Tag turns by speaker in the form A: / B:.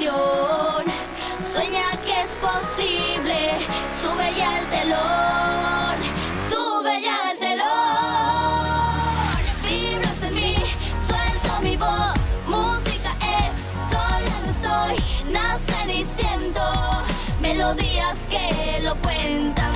A: imaginación. Sueña que es posible, sube ya el telón, sube ya el telón. Vibras en mí, suelto mi voz, música es, soñando estoy, nacen y siento melodías que lo cuentan